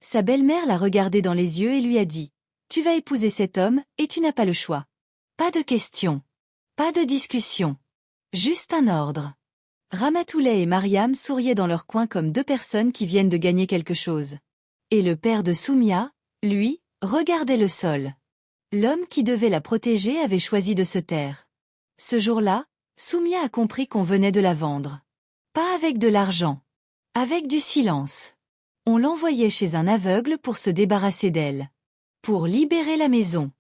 Sa belle-mère l'a regardé dans les yeux et lui a dit « Tu vas épouser cet homme et tu n'as pas le choix. Pas de question. Pas de discussion. Juste un ordre. » Ramatoulaye et Mariam souriaient dans leur coin comme deux personnes qui viennent de gagner quelque chose. Et le père de Soumia, lui, regardait le sol. L'homme qui devait la protéger avait choisi de se taire. Ce jour-là, Soumia a compris qu'on venait de la vendre. Pas avec de l'argent. Avec du silence. On l'envoyait chez un aveugle pour se débarrasser d'elle. Pour libérer la maison.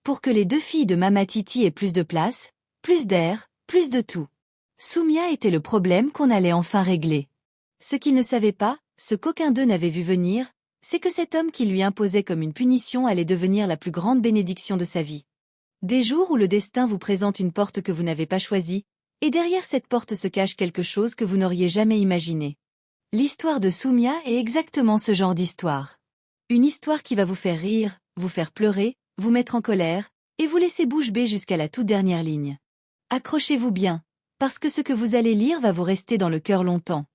Pour que les deux filles de Mama Titi aient plus de place, plus d'air, plus de tout. Soumia était le problème qu'on allait enfin régler. Ce qu'il ne savait pas, ce qu'aucun d'eux n'avait vu venir, c'est que cet homme qui lui imposait comme une punition allait devenir la plus grande bénédiction de sa vie. Des jours où le destin vous présente une porte que vous n'avez pas choisie, et derrière cette porte se cache quelque chose que vous n'auriez jamais imaginé. L'histoire de Soumia est exactement ce genre d'histoire. Une histoire qui va vous faire rire, vous faire pleurer, vous mettre en colère, et vous laisser bouche bée jusqu'à la toute dernière ligne. Accrochez-vous bien, parce que ce que vous allez lire va vous rester dans le cœur longtemps.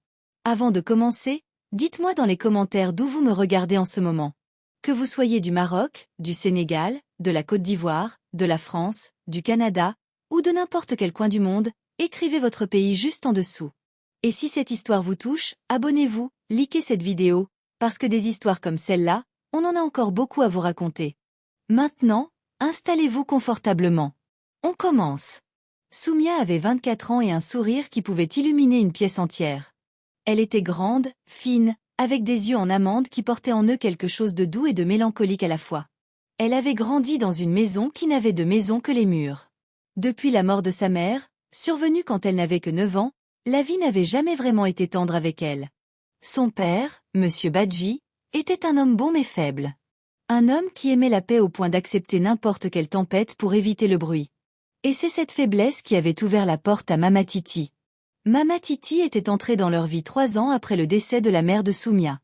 Avant de commencer, dites-moi dans les commentaires d'où vous me regardez en ce moment. Que vous soyez du Maroc, du Sénégal, de la Côte d'Ivoire, de la France, du Canada, ou de n'importe quel coin du monde, écrivez votre pays juste en dessous. Et si cette histoire vous touche, abonnez-vous, likez cette vidéo, parce que des histoires comme celle-là, on en a encore beaucoup à vous raconter. Maintenant, installez-vous confortablement. On commence. Soumia avait 24 ans et un sourire qui pouvait illuminer une pièce entière. Elle était grande, fine, avec des yeux en amande qui portaient en eux quelque chose de doux et de mélancolique à la fois. Elle avait grandi dans une maison qui n'avait de maison que les murs. Depuis la mort de sa mère, survenue quand elle n'avait que 9 ans, la vie n'avait jamais vraiment été tendre avec elle. Son père, Monsieur Badji, était un homme bon mais faible. Un homme qui aimait la paix au point d'accepter n'importe quelle tempête pour éviter le bruit. Et c'est cette faiblesse qui avait ouvert la porte à Mama Titi. Mama Titi était entrée dans leur vie 3 ans après le décès de la mère de Soumia.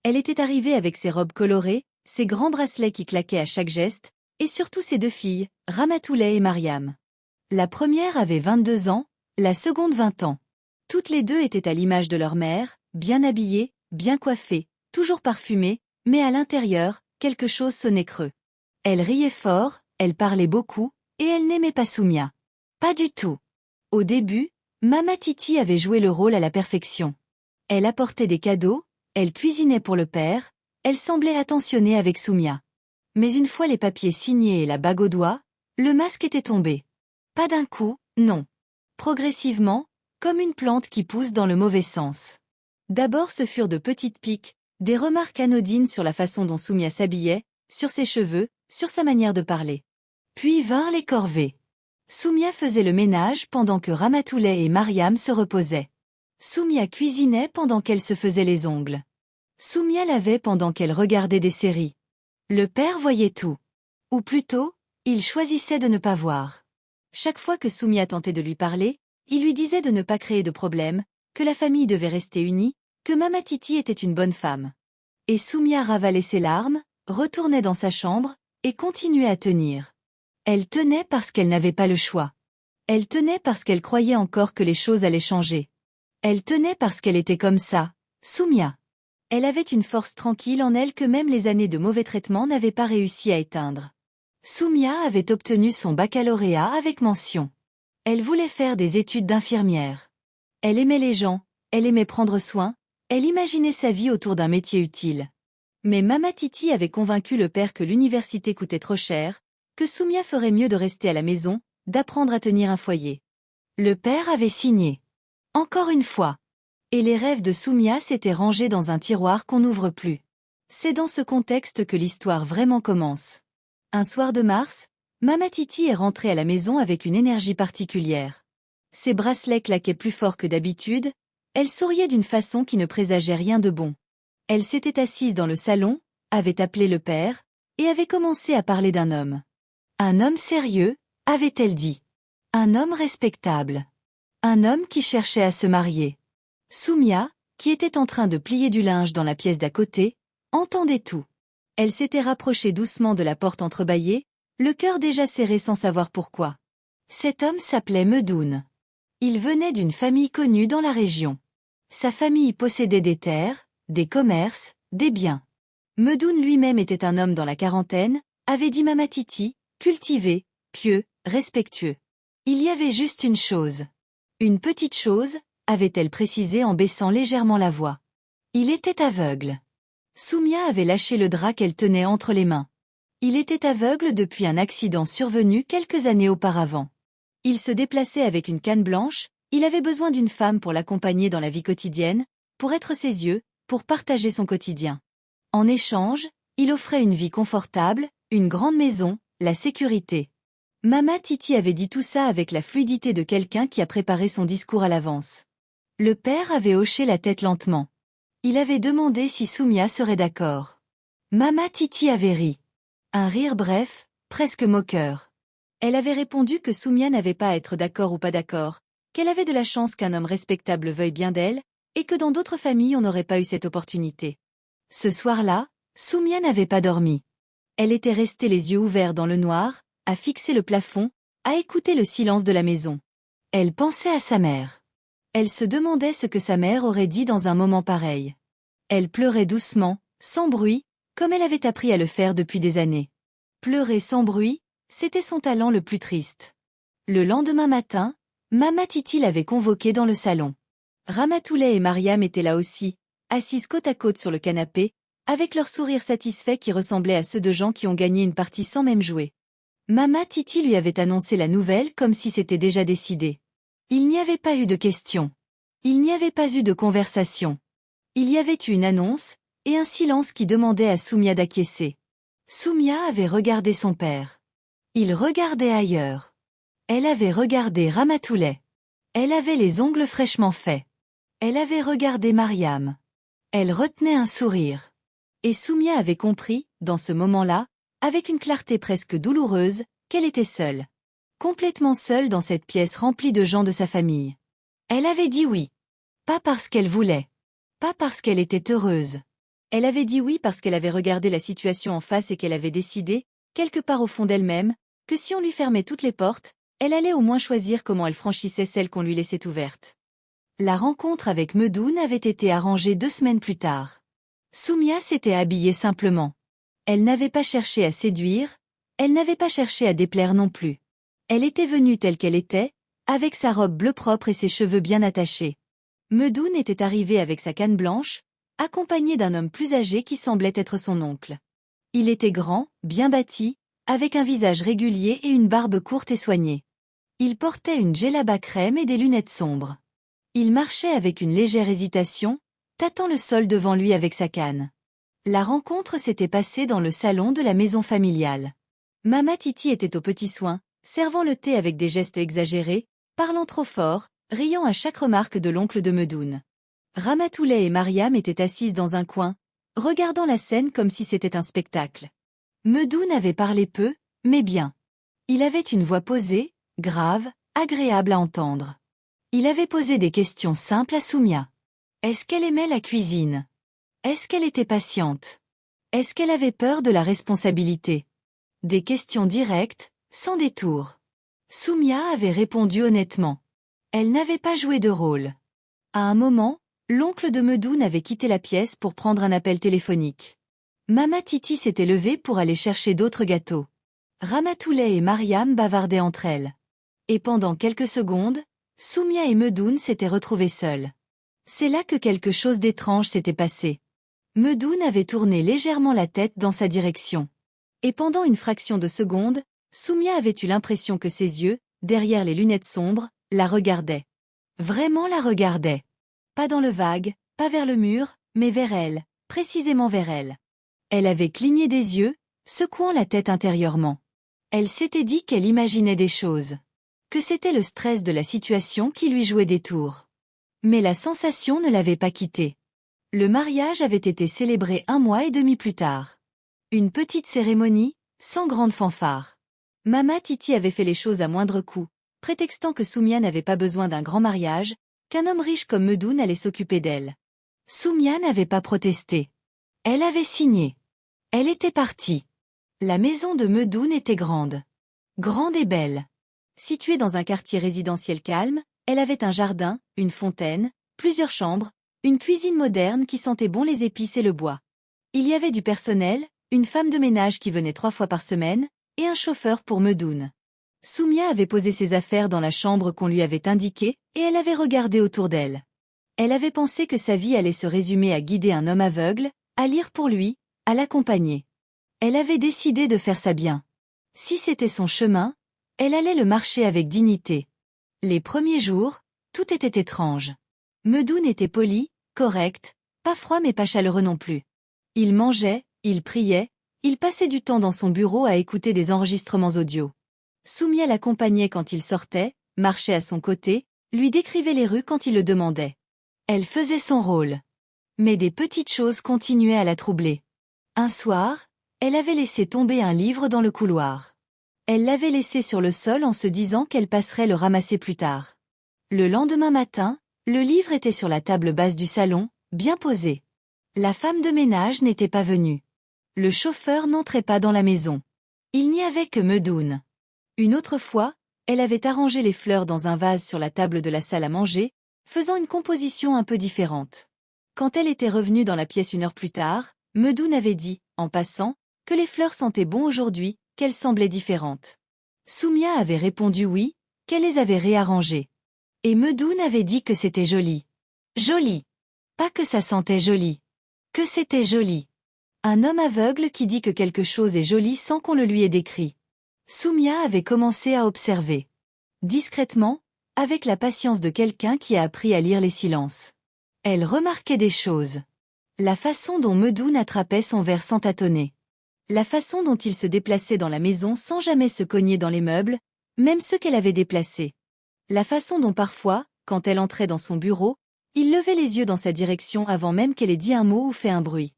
Elle était arrivée avec ses robes colorées, ses grands bracelets qui claquaient à chaque geste, et surtout ses 2 filles, Ramatoulaye et Mariam. La première avait 22 ans, la seconde 20 ans. Toutes les deux étaient à l'image de leur mère, bien habillées, bien coiffées, toujours parfumées, mais à l'intérieur, quelque chose sonnait creux. Elle riait fort, elle parlait beaucoup, et elle n'aimait pas Soumia. Pas du tout. Au début, Mama Titi avait joué le rôle à la perfection. Elle apportait des cadeaux, elle cuisinait pour le père, elle semblait attentionnée avec Soumia. Mais une fois les papiers signés et la bague au doigt, le masque était tombé. Pas d'un coup, non. Progressivement, comme une plante qui pousse dans le mauvais sens. D'abord ce furent de petites piques, des remarques anodines sur la façon dont Soumia s'habillait, sur ses cheveux, sur sa manière de parler. Puis vinrent les corvées. Soumia faisait le ménage pendant que Ramatoulaye et Mariam se reposaient. Soumia cuisinait pendant qu'elle se faisait les ongles. Soumia lavait pendant qu'elle regardait des séries. Le père voyait tout. Ou plutôt, il choisissait de ne pas voir. Chaque fois que Soumia tentait de lui parler, il lui disait de ne pas créer de problème, que la famille devait rester unie, que Mama Titi était une bonne femme. Et Soumia ravalait ses larmes, retournait dans sa chambre, et continuait à tenir. Elle tenait parce qu'elle n'avait pas le choix. Elle tenait parce qu'elle croyait encore que les choses allaient changer. Elle tenait parce qu'elle était comme ça, Soumia. Elle avait une force tranquille en elle que même les années de mauvais traitement n'avaient pas réussi à éteindre. Soumia avait obtenu son baccalauréat avec mention. Elle voulait faire des études d'infirmière. Elle aimait les gens, elle aimait prendre soin, elle imaginait sa vie autour d'un métier utile. Mais Mama Titi avait convaincu le père que l'université coûtait trop cher, que Soumia ferait mieux de rester à la maison, d'apprendre à tenir un foyer. Le père avait signé. Encore une fois. Et les rêves de Soumia s'étaient rangés dans un tiroir qu'on n'ouvre plus. C'est dans ce contexte que l'histoire vraiment commence. Un soir de mars, Mama Titi est rentrée à la maison avec une énergie particulière. Ses bracelets claquaient plus fort que d'habitude, elle souriait d'une façon qui ne présageait rien de bon. Elle s'était assise dans le salon, avait appelé le père, et avait commencé à parler d'un homme. Un homme sérieux, avait-elle dit. Un homme respectable. Un homme qui cherchait à se marier. Soumia, qui était en train de plier du linge dans la pièce d'à côté, entendait tout. Elle s'était rapprochée doucement de la porte entrebâillée, le cœur déjà serré sans savoir pourquoi. Cet homme s'appelait Medoun. Il venait d'une famille connue dans la région. Sa famille possédait des terres, des commerces, des biens. Medoun lui-même était un homme dans la quarantaine, avait dit Mama Titi, cultivé, pieux, respectueux. Il y avait juste une chose. Une petite chose, avait-elle précisé en baissant légèrement la voix. Il était aveugle. Soumia avait lâché le drap qu'elle tenait entre les mains. Il était aveugle depuis un accident survenu quelques années auparavant. Il se déplaçait avec une canne blanche, il avait besoin d'une femme pour l'accompagner dans la vie quotidienne, pour être ses yeux, pour partager son quotidien. En échange, il offrait une vie confortable, une grande maison, la sécurité. Mama Titi avait dit tout ça avec la fluidité de quelqu'un qui a préparé son discours à l'avance. Le père avait hoché la tête lentement. Il avait demandé si Soumia serait d'accord. Mama Titi avait ri. Un rire bref, presque moqueur. Elle avait répondu que Soumia n'avait pas à être d'accord ou pas d'accord, qu'elle avait de la chance qu'un homme respectable veuille bien d'elle, et que dans d'autres familles on n'aurait pas eu cette opportunité. Ce soir-là, Soumia n'avait pas dormi. Elle était restée les yeux ouverts dans le noir, à fixer le plafond, à écouter le silence de la maison. Elle pensait à sa mère. Elle se demandait ce que sa mère aurait dit dans un moment pareil. Elle pleurait doucement, sans bruit, comme elle avait appris à le faire depuis des années. Pleurer sans bruit, c'était son talent le plus triste. Le lendemain matin, Mama Titi l'avait convoquée dans le salon. Ramatoulaye et Mariam étaient là aussi, assises côte à côte sur le canapé, avec leur sourire satisfait qui ressemblait à ceux de gens qui ont gagné une partie sans même jouer. Mama Titi lui avait annoncé la nouvelle comme si c'était déjà décidé. Il n'y avait pas eu de questions. Il n'y avait pas eu de conversation. Il y avait eu une annonce, et un silence qui demandait à Soumia d'acquiescer. Soumia avait regardé son père. Il regardait ailleurs. Elle avait regardé Ramatoulaye. Elle avait les ongles fraîchement faits. Elle avait regardé Mariam. Elle retenait un sourire. Et Soumia avait compris, dans ce moment-là, avec une clarté presque douloureuse, qu'elle était seule. Complètement seule dans cette pièce remplie de gens de sa famille. Elle avait dit oui. Pas parce qu'elle voulait. Pas parce qu'elle était heureuse. Elle avait dit oui parce qu'elle avait regardé la situation en face et qu'elle avait décidé, quelque part au fond d'elle-même, que si on lui fermait toutes les portes, elle allait au moins choisir comment elle franchissait celles qu'on lui laissait ouvertes. La rencontre avec Medoun avait été arrangée 2 semaines plus tard. Soumia s'était habillée simplement. Elle n'avait pas cherché à séduire, elle n'avait pas cherché à déplaire non plus. Elle était venue telle qu'elle était, avec sa robe bleue propre et ses cheveux bien attachés. Medoun était arrivé avec sa canne blanche, accompagné d'un homme plus âgé qui semblait être son oncle. Il était grand, bien bâti, avec un visage régulier et une barbe courte et soignée. Il portait une djellaba crème et des lunettes sombres. Il marchait avec une légère hésitation, tâtant le sol devant lui avec sa canne. La rencontre s'était passée dans le salon de la maison familiale. Mama Titi était aux petits soins, servant le thé avec des gestes exagérés, parlant trop fort, riant à chaque remarque de l'oncle de Medoun. Ramatoulaye et Mariam étaient assises dans un coin, regardant la scène comme si c'était un spectacle. Medoun avait parlé peu, mais bien. Il avait une voix posée, grave, agréable à entendre. Il avait posé des questions simples à Soumia. Est-ce qu'elle aimait la cuisine? Est-ce qu'elle était patiente? Est-ce qu'elle avait peur de la responsabilité? Des questions directes, sans détour. Soumia avait répondu honnêtement. Elle n'avait pas joué de rôle. À un moment, l'oncle de Medoun avait quitté la pièce pour prendre un appel téléphonique. Mama Titi s'était levée pour aller chercher d'autres gâteaux. Ramatoulaye et Mariam bavardaient entre elles. Et pendant quelques secondes, Soumia et Medoun s'étaient retrouvés seuls. C'est là que quelque chose d'étrange s'était passé. Medoun avait tourné légèrement la tête dans sa direction. Et pendant une fraction de seconde, Soumia avait eu l'impression que ses yeux, derrière les lunettes sombres, la regardaient. Vraiment la regardaient. Pas dans le vague, pas vers le mur, mais vers elle, précisément vers elle. Elle avait cligné des yeux, secouant la tête intérieurement. Elle s'était dit qu'elle imaginait des choses. Que c'était le stress de la situation qui lui jouait des tours. Mais la sensation ne l'avait pas quittée. Le mariage avait été célébré 1 mois et demi plus tard. Une petite cérémonie, sans grande fanfare. Mama Titi avait fait les choses à moindre coût, prétextant que Soumia n'avait pas besoin d'un grand mariage, qu'un homme riche comme Medoun allait s'occuper d'elle. Soumia n'avait pas protesté. Elle avait signé. Elle était partie. La maison de Medoun était grande. Grande et belle. Située dans un quartier résidentiel calme, elle avait un jardin, une fontaine, plusieurs chambres, une cuisine moderne qui sentait bon les épices et le bois. Il y avait du personnel, une femme de ménage qui venait 3 fois par semaine, et un chauffeur pour Medoun. Soumia avait posé ses affaires dans la chambre qu'on lui avait indiquée, et elle avait regardé autour d'elle. Elle avait pensé que sa vie allait se résumer à guider un homme aveugle, à lire pour lui, à l'accompagner. Elle avait décidé de faire ça bien. Si c'était son chemin, elle allait le marcher avec dignité. Les premiers jours, tout était étrange. Medoun était poli, correct, pas froid mais pas chaleureux non plus. Il mangeait, il priait, il passait du temps dans son bureau à écouter des enregistrements audio. Soumia l'accompagnait quand il sortait, marchait à son côté, lui décrivait les rues quand il le demandait. Elle faisait son rôle. Mais des petites choses continuaient à la troubler. Un soir, elle avait laissé tomber un livre dans le couloir. Elle l'avait laissé sur le sol en se disant qu'elle passerait le ramasser plus tard. Le lendemain matin, le livre était sur la table basse du salon, bien posé. La femme de ménage n'était pas venue. Le chauffeur n'entrait pas dans la maison. Il n'y avait que Medoun. Une autre fois, elle avait arrangé les fleurs dans un vase sur la table de la salle à manger, faisant une composition un peu différente. Quand elle était revenue dans la pièce 1 heure plus tard, Medoun avait dit, en passant, que les fleurs sentaient bon aujourd'hui, qu'elles semblaient différentes. Soumia avait répondu oui, qu'elle les avait réarrangées. Et Medoun avait dit que c'était joli. Joli. Pas que ça sentait joli. Que c'était joli. Un homme aveugle qui dit que quelque chose est joli sans qu'on le lui ait décrit. Soumia avait commencé à observer. Discrètement, avec la patience de quelqu'un qui a appris à lire les silences. Elle remarquait des choses. La façon dont Medoun attrapait son verre sans tâtonner. La façon dont il se déplaçait dans la maison sans jamais se cogner dans les meubles, même ceux qu'elle avait déplacés. La façon dont parfois, quand elle entrait dans son bureau, il levait les yeux dans sa direction avant même qu'elle ait dit un mot ou fait un bruit.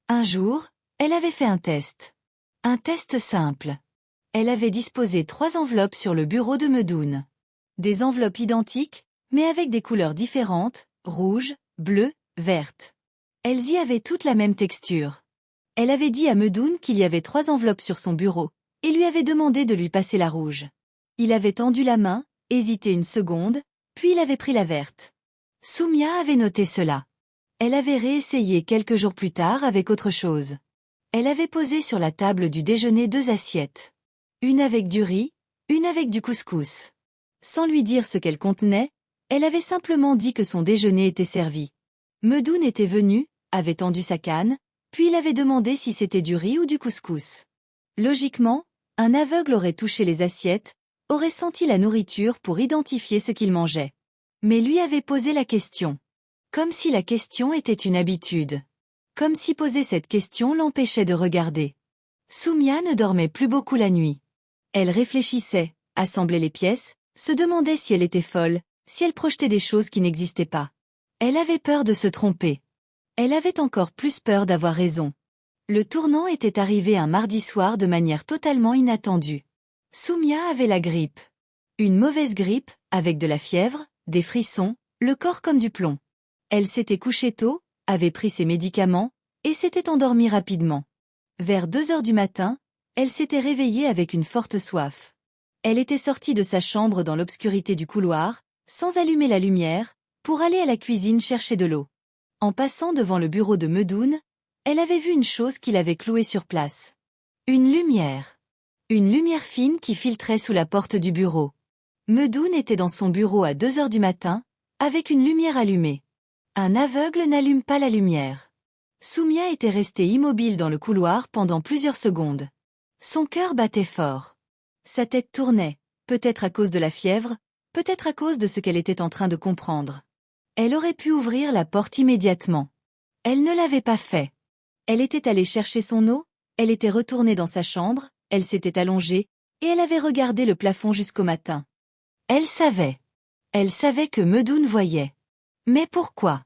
Un jour, elle avait fait un test. Un test simple. Elle avait disposé 3 enveloppes sur le bureau de Medoun. Des enveloppes identiques, mais avec des couleurs différentes, rouge, bleu, verte. Elles y avaient toutes la même texture. Elle avait dit à Medoun qu'il y avait 3 enveloppes sur son bureau, et lui avait demandé de lui passer la rouge. Il avait tendu la main, hésité une seconde, puis il avait pris la verte. Soumia avait noté cela. Elle avait réessayé quelques jours plus tard avec autre chose. Elle avait posé sur la table du déjeuner 2 assiettes. Une avec du riz, une avec du couscous. Sans lui dire ce qu'elle contenait, elle avait simplement dit que son déjeuner était servi. Medoun était venu, avait tendu sa canne, puis il avait demandé si c'était du riz ou du couscous. Logiquement, un aveugle aurait touché les assiettes, aurait senti la nourriture pour identifier ce qu'il mangeait. Mais lui avait posé la question. Comme si la question était une habitude. Comme si poser cette question l'empêchait de regarder. Soumia ne dormait plus beaucoup la nuit. Elle réfléchissait, assemblait les pièces, se demandait si elle était folle, si elle projetait des choses qui n'existaient pas. Elle avait peur de se tromper. Elle avait encore plus peur d'avoir raison. Le tournant était arrivé un mardi soir de manière totalement inattendue. Soumia avait la grippe. Une mauvaise grippe, avec de la fièvre, des frissons, le corps comme du plomb. Elle s'était couchée tôt, avait pris ses médicaments, et s'était endormie rapidement. Vers 2 heures du matin, elle s'était réveillée avec une forte soif. Elle était sortie de sa chambre dans l'obscurité du couloir, sans allumer la lumière, pour aller à la cuisine chercher de l'eau. En passant devant le bureau de Medoun, elle avait vu une chose qu'il avait clouée sur place. Une lumière. Une lumière fine qui filtrait sous la porte du bureau. Medoun était dans son bureau à 2 heures du matin, avec une lumière allumée. Un aveugle n'allume pas la lumière. Soumia était restée immobile dans le couloir pendant plusieurs secondes. Son cœur battait fort. Sa tête tournait, peut-être à cause de la fièvre, peut-être à cause de ce qu'elle était en train de comprendre. Elle aurait pu ouvrir la porte immédiatement. Elle ne l'avait pas fait. Elle était allée chercher son eau, elle était retournée dans sa chambre, elle s'était allongée, et elle avait regardé le plafond jusqu'au matin. Elle savait. Elle savait que Medoun voyait. Mais pourquoi?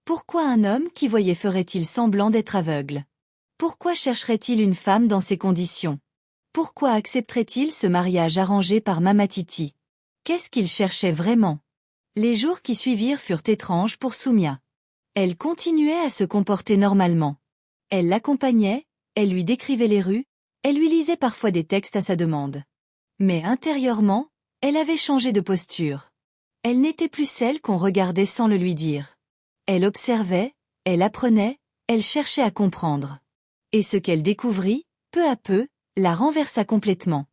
Pourquoi un homme qui voyait ferait-il semblant d'être aveugle? Pourquoi chercherait-il une femme dans ces conditions? Pourquoi accepterait-il ce mariage arrangé par Mamatiti? Qu'est-ce qu'il cherchait vraiment? Les jours qui suivirent furent étranges pour Soumia. Elle continuait à se comporter normalement. Elle l'accompagnait, elle lui décrivait les rues, elle lui lisait parfois des textes à sa demande. Mais intérieurement, elle avait changé de posture. Elle n'était plus celle qu'on regardait sans le lui dire. Elle observait, elle apprenait, elle cherchait à comprendre. Et ce qu'elle découvrit, peu à peu, la renversa complètement.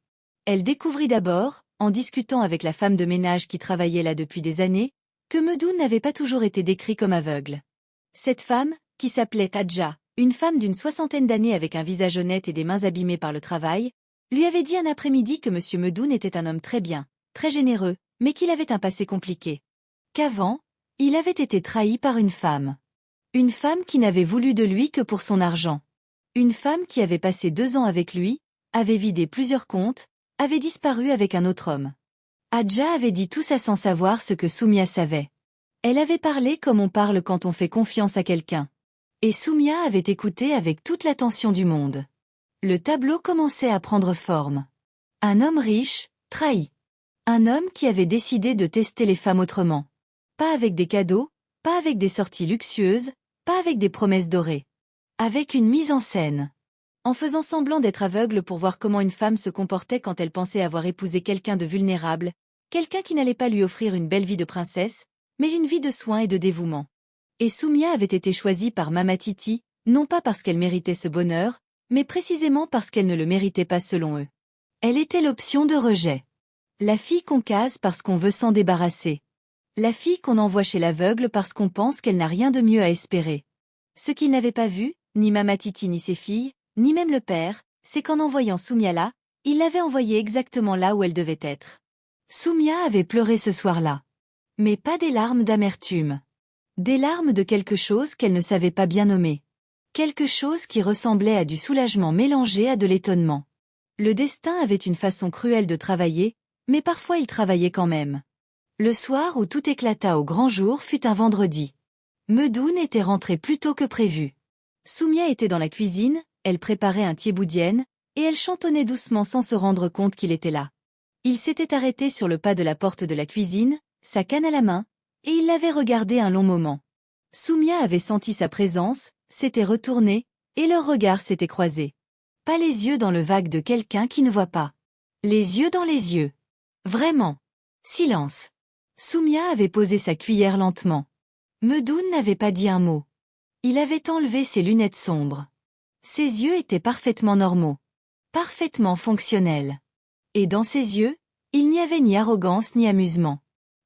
Elle découvrit d'abord, en discutant avec la femme de ménage qui travaillait là depuis des années, que Medoun n'avait pas toujours été décrit comme aveugle. Cette femme, qui s'appelait Adja, une femme d'une 60aine d'années avec un visage honnête et des mains abîmées par le travail, lui avait dit un après-midi que M. Medoun était un homme très bien, très généreux, mais qu'il avait un passé compliqué. Qu'avant, il avait été trahi par une femme. Une femme qui n'avait voulu de lui que pour son argent. Une femme qui avait passé 2 ans avec lui, avait vidé plusieurs comptes, avait disparu avec un autre homme. Adja avait dit tout ça sans savoir ce que Soumia savait. Elle avait parlé comme on parle quand on fait confiance à quelqu'un. Et Soumia avait écouté avec toute l'attention du monde. Le tableau commençait à prendre forme. Un homme riche, trahi. Un homme qui avait décidé de tester les femmes autrement. Pas avec des cadeaux, pas avec des sorties luxueuses, pas avec des promesses dorées. Avec une mise en scène. En faisant semblant d'être aveugle pour voir comment une femme se comportait quand elle pensait avoir épousé quelqu'un de vulnérable, quelqu'un qui n'allait pas lui offrir une belle vie de princesse, mais une vie de soins et de dévouement. Et Soumia avait été choisie par Mama Titi, non pas parce qu'elle méritait ce bonheur, mais précisément parce qu'elle ne le méritait pas selon eux. Elle était l'option de rejet. La fille qu'on case parce qu'on veut s'en débarrasser. La fille qu'on envoie chez l'aveugle parce qu'on pense qu'elle n'a rien de mieux à espérer. Ce qu'ils n'avaient pas vu, ni Mama Titi ni ses filles, ni même le père, c'est qu'en envoyant Soumia là, il l'avait envoyée exactement là où elle devait être. Soumia avait pleuré ce soir-là. Mais pas des larmes d'amertume. Des larmes de quelque chose qu'elle ne savait pas bien nommer. Quelque chose qui ressemblait à du soulagement mélangé à de l'étonnement. Le destin avait une façon cruelle de travailler, mais parfois il travaillait quand même. Le soir où tout éclata au grand jour fut un vendredi. Medoun était rentré plus tôt que prévu. Soumia était dans la cuisine, elle préparait un thieboudienne, et elle chantonnait doucement sans se rendre compte qu'il était là. Il s'était arrêté sur le pas de la porte de la cuisine, sa canne à la main, et il l'avait regardé un long moment. Soumia avait senti sa présence, s'était retournée, et leurs regards s'étaient croisés. Pas les yeux dans le vague de quelqu'un qui ne voit pas. Les yeux dans les yeux. Vraiment. Silence. Soumia avait posé sa cuillère lentement. Medoun n'avait pas dit un mot. Il avait enlevé ses lunettes sombres. Ses yeux étaient parfaitement normaux. Parfaitement fonctionnels. Et dans ses yeux, il n'y avait ni arrogance ni amusement.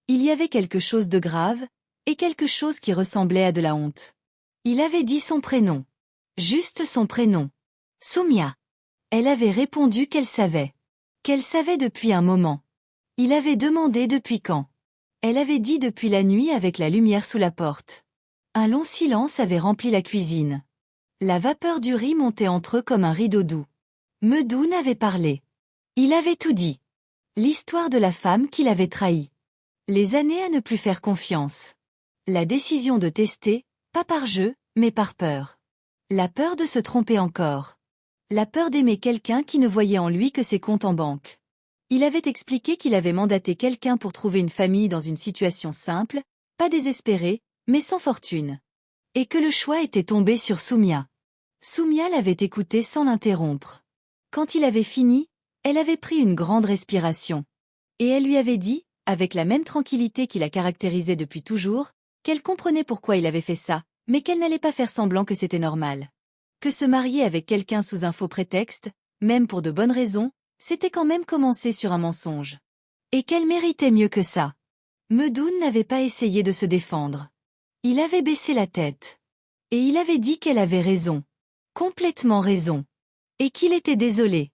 Il y avait quelque chose de grave, et quelque chose qui ressemblait à de la honte. Il avait dit son prénom. Juste son prénom. Soumia. Elle avait répondu qu'elle savait. Qu'elle savait depuis un moment. Il avait demandé depuis quand. Elle avait dit depuis la nuit avec la lumière sous la porte. Un long silence avait rempli la cuisine. La vapeur du riz montait entre eux comme un rideau doux. Medoun avait parlé. Il avait tout dit. L'histoire de la femme qu'il avait trahie. Les années à ne plus faire confiance. La décision de tester, pas par jeu, mais par peur. La peur de se tromper encore. La peur d'aimer quelqu'un qui ne voyait en lui que ses comptes en banque. Il avait expliqué qu'il avait mandaté quelqu'un pour trouver une famille dans une situation simple, pas désespérée, mais sans fortune. Et que le choix était tombé sur Soumia. Soumia l'avait écouté sans l'interrompre. Quand il avait fini, elle avait pris une grande respiration. Et elle lui avait dit, avec la même tranquillité qui la caractérisait depuis toujours, qu'elle comprenait pourquoi il avait fait ça, mais qu'elle n'allait pas faire semblant que c'était normal. Que se marier avec quelqu'un sous un faux prétexte, même pour de bonnes raisons, c'était quand même commencer sur un mensonge. Et qu'elle méritait mieux que ça. Medoun n'avait pas essayé de se défendre. Il avait baissé la tête. Et il avait dit qu'elle avait raison. Complètement raison. Et qu'il était désolé.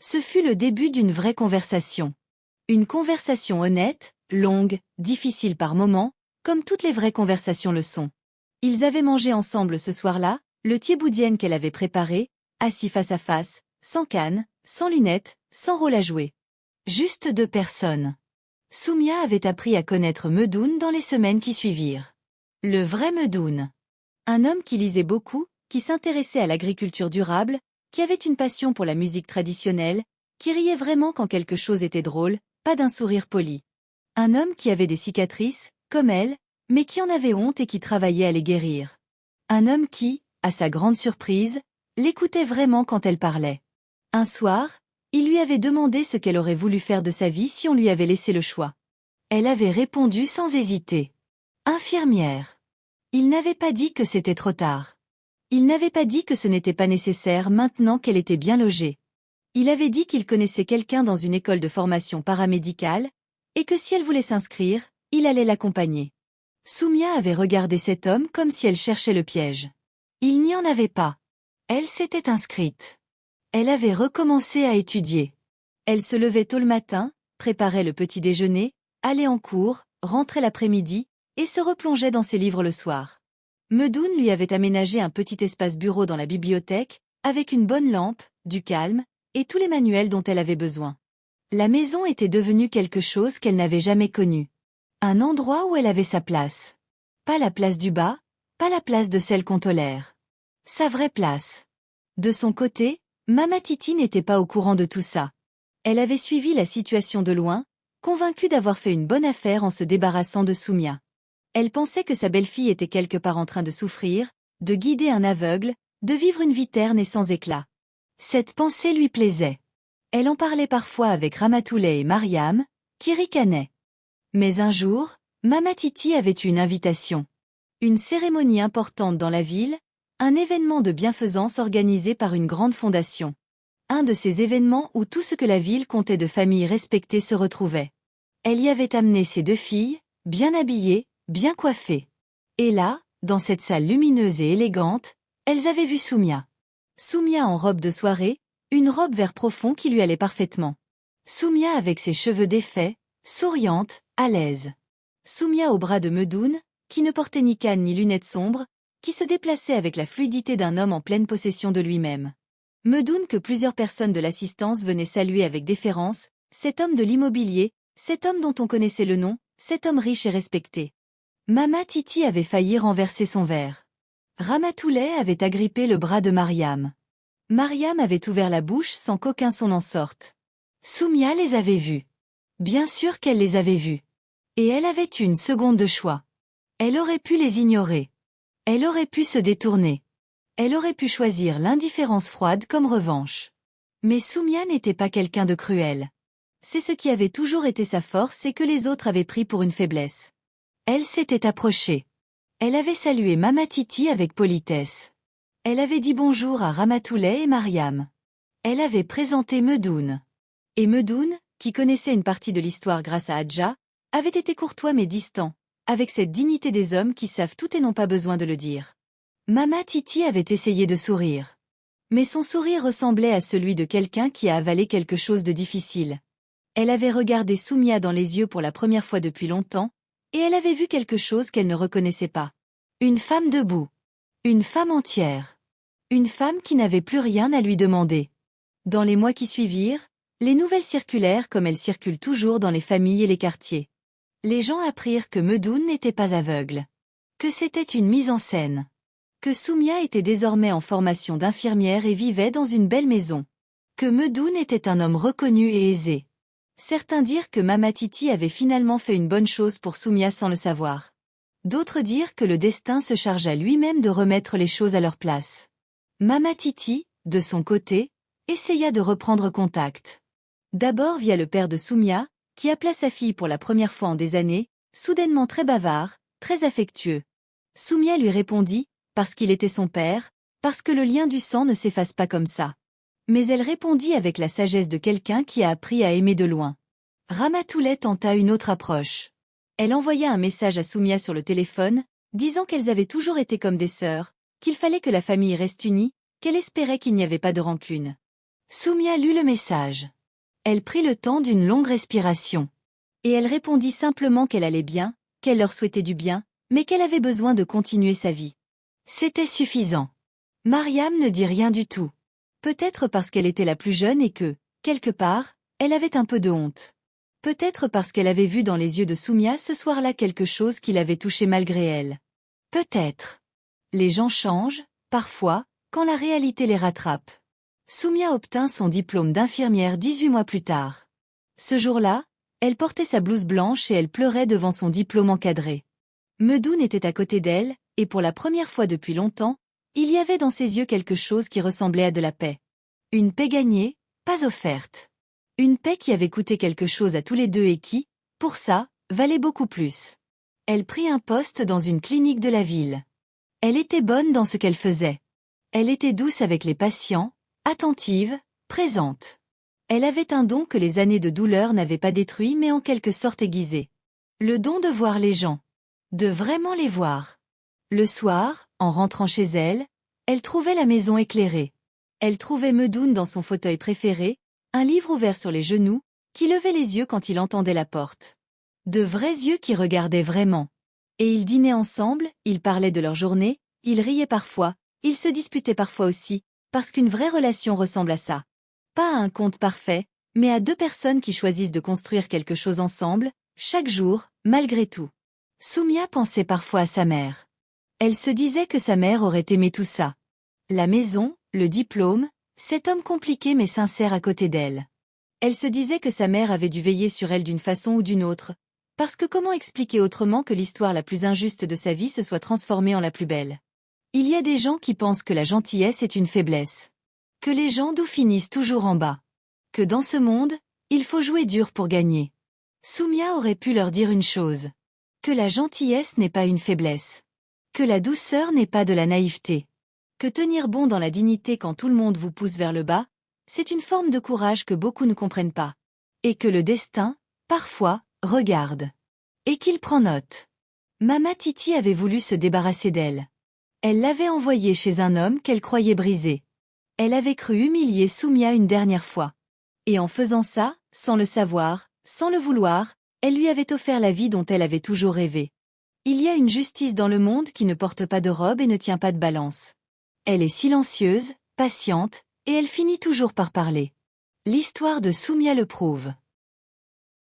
Ce fut le début d'une vraie conversation. Une conversation honnête, longue, difficile par moments, comme toutes les vraies conversations le sont. Ils avaient mangé ensemble ce soir-là, le thieboudienne qu'elle avait préparé, assis face à face, sans canne, sans lunettes, sans rôle à jouer. Juste 2 personnes. Soumia avait appris à connaître Medoun dans les semaines qui suivirent. Le vrai Medoun. Un homme qui lisait beaucoup, qui s'intéressait à l'agriculture durable, qui avait une passion pour la musique traditionnelle, qui riait vraiment quand quelque chose était drôle, pas d'un sourire poli. Un homme qui avait des cicatrices, comme elle, mais qui en avait honte et qui travaillait à les guérir. Un homme qui, à sa grande surprise, l'écoutait vraiment quand elle parlait. Un soir, il lui avait demandé ce qu'elle aurait voulu faire de sa vie si on lui avait laissé le choix. Elle avait répondu sans hésiter. Infirmière. Il n'avait pas dit que c'était trop tard. Il n'avait pas dit que ce n'était pas nécessaire maintenant qu'elle était bien logée. Il avait dit qu'il connaissait quelqu'un dans une école de formation paramédicale, et que si elle voulait s'inscrire, il allait l'accompagner. Soumia avait regardé cet homme comme si elle cherchait le piège. Il n'y en avait pas. Elle s'était inscrite. Elle avait recommencé à étudier. Elle se levait tôt le matin, préparait le petit déjeuner, allait en cours, rentrait l'après-midi, et se replongeait dans ses livres le soir. Medoun lui avait aménagé un petit espace bureau dans la bibliothèque, avec une bonne lampe, du calme, et tous les manuels dont elle avait besoin. La maison était devenue quelque chose qu'elle n'avait jamais connu. Un endroit où elle avait sa place. Pas la place du bas, pas la place de celle qu'on tolère. Sa vraie place. De son côté, Mama Titi n'était pas au courant de tout ça. Elle avait suivi la situation de loin, convaincue d'avoir fait une bonne affaire en se débarrassant de Soumia. Elle pensait que sa belle-fille était quelque part en train de souffrir, de guider un aveugle, de vivre une vie terne et sans éclat. Cette pensée lui plaisait. Elle en parlait parfois avec Ramatoulaye et Mariam, qui ricanaient. Mais un jour, Mama Titi avait eu une invitation. Une cérémonie importante dans la ville, un événement de bienfaisance organisé par une grande fondation. Un de ces événements où tout ce que la ville comptait de familles respectées se retrouvait. Elle y avait amené ses 2 filles, bien habillées, bien coiffées. Et là, dans cette salle lumineuse et élégante, elles avaient vu Soumia. Soumia en robe de soirée, une robe vert profond qui lui allait parfaitement. Soumia avec ses cheveux défaits, souriante, à l'aise. Soumia au bras de Medoun, qui ne portait ni canne ni lunettes sombres, qui se déplaçait avec la fluidité d'un homme en pleine possession de lui-même. Medoun que plusieurs personnes de l'assistance venaient saluer avec déférence, cet homme de l'immobilier, cet homme dont on connaissait le nom, cet homme riche et respecté. Mama Titi avait failli renverser son verre. Ramatoulaye avait agrippé le bras de Mariam. Mariam avait ouvert la bouche sans qu'aucun son en sorte. Soumia les avait vus. Bien sûr qu'elle les avait vus. Et elle avait eu une seconde de choix. Elle aurait pu les ignorer. Elle aurait pu se détourner. Elle aurait pu choisir l'indifférence froide comme revanche. Mais Soumia n'était pas quelqu'un de cruel. C'est ce qui avait toujours été sa force et que les autres avaient pris pour une faiblesse. Elle s'était approchée. Elle avait salué Mama Titi avec politesse. Elle avait dit bonjour à Ramatoulaye et Mariam. Elle avait présenté Medoun. Et Medoun, qui connaissait une partie de l'histoire grâce à Hadja, avait été courtois mais distant, avec cette dignité des hommes qui savent tout et n'ont pas besoin de le dire. Mama Titi avait essayé de sourire. Mais son sourire ressemblait à celui de quelqu'un qui a avalé quelque chose de difficile. Elle avait regardé Soumia dans les yeux pour la première fois depuis longtemps, et elle avait vu quelque chose qu'elle ne reconnaissait pas. Une femme debout. Une femme entière. Une femme qui n'avait plus rien à lui demander. Dans les mois qui suivirent, les nouvelles circulèrent comme elles circulent toujours dans les familles et les quartiers. Les gens apprirent que Medoun n'était pas aveugle. Que c'était une mise en scène. Que Soumia était désormais en formation d'infirmière et vivait dans une belle maison. Que Medoun était un homme reconnu et aisé. Certains dirent que Mama Titi avait finalement fait une bonne chose pour Soumia sans le savoir. D'autres dirent que le destin se chargea lui-même de remettre les choses à leur place. Mama Titi, de son côté, essaya de reprendre contact. D'abord via le père de Soumia, qui appela sa fille pour la première fois en des années, soudainement très bavard, très affectueux. Soumia lui répondit, parce qu'il était son père, parce que le lien du sang ne s'efface pas comme ça. Mais elle répondit avec la sagesse de quelqu'un qui a appris à aimer de loin. Ramatoulaye tenta une autre approche. Elle envoya un message à Soumia sur le téléphone, disant qu'elles avaient toujours été comme des sœurs, qu'il fallait que la famille reste unie, qu'elle espérait qu'il n'y avait pas de rancune. Soumia lut le message. Elle prit le temps d'une longue respiration. Et elle répondit simplement qu'elle allait bien, qu'elle leur souhaitait du bien, mais qu'elle avait besoin de continuer sa vie. C'était suffisant. Mariam ne dit rien du tout. Peut-être parce qu'elle était la plus jeune et que, quelque part, elle avait un peu de honte. Peut-être parce qu'elle avait vu dans les yeux de Soumia ce soir-là quelque chose qui l'avait touchée malgré elle. Peut-être. Les gens changent, parfois, quand la réalité les rattrape. Soumia obtint son diplôme d'infirmière 18 mois plus tard. Ce jour-là, elle portait sa blouse blanche et elle pleurait devant son diplôme encadré. Medoun était à côté d'elle, et pour la première fois depuis longtemps, il y avait dans ses yeux quelque chose qui ressemblait à de la paix. Une paix gagnée, pas offerte. Une paix qui avait coûté quelque chose à tous les deux et qui, pour ça, valait beaucoup plus. Elle prit un poste dans une clinique de la ville. Elle était bonne dans ce qu'elle faisait. Elle était douce avec les patients, attentive, présente. Elle avait un don que les années de douleur n'avaient pas détruit mais en quelque sorte aiguisé. Le don de voir les gens. De vraiment les voir. Le soir, en rentrant chez elle, elle trouvait la maison éclairée. Elle trouvait Medoun dans son fauteuil préféré, un livre ouvert sur les genoux, qui levait les yeux quand il entendait la porte. De vrais yeux qui regardaient vraiment. Et ils dînaient ensemble, ils parlaient de leur journée, ils riaient parfois, ils se disputaient parfois aussi, parce qu'une vraie relation ressemble à ça. Pas à un conte parfait, mais à deux personnes qui choisissent de construire quelque chose ensemble, chaque jour, malgré tout. Soumia pensait parfois à sa mère. Elle se disait que sa mère aurait aimé tout ça. La maison, le diplôme, cet homme compliqué mais sincère à côté d'elle. Elle se disait que sa mère avait dû veiller sur elle d'une façon ou d'une autre, parce que comment expliquer autrement que l'histoire la plus injuste de sa vie se soit transformée en la plus belle? Il y a des gens qui pensent que la gentillesse est une faiblesse. Que les gens doux finissent toujours en bas. Que dans ce monde, il faut jouer dur pour gagner. Soumia aurait pu leur dire une chose. Que la gentillesse n'est pas une faiblesse. Que la douceur n'est pas de la naïveté. Que tenir bon dans la dignité quand tout le monde vous pousse vers le bas, c'est une forme de courage que beaucoup ne comprennent pas. Et que le destin, parfois, regarde. Et qu'il prend note. Mama Titi avait voulu se débarrasser d'elle. Elle l'avait envoyée chez un homme qu'elle croyait brisé. Elle avait cru humilier Soumia une dernière fois. Et en faisant ça, sans le savoir, sans le vouloir, elle lui avait offert la vie dont elle avait toujours rêvé. Il y a une justice dans le monde qui ne porte pas de robe et ne tient pas de balance. Elle est silencieuse, patiente, et elle finit toujours par parler. L'histoire de Soumia le prouve.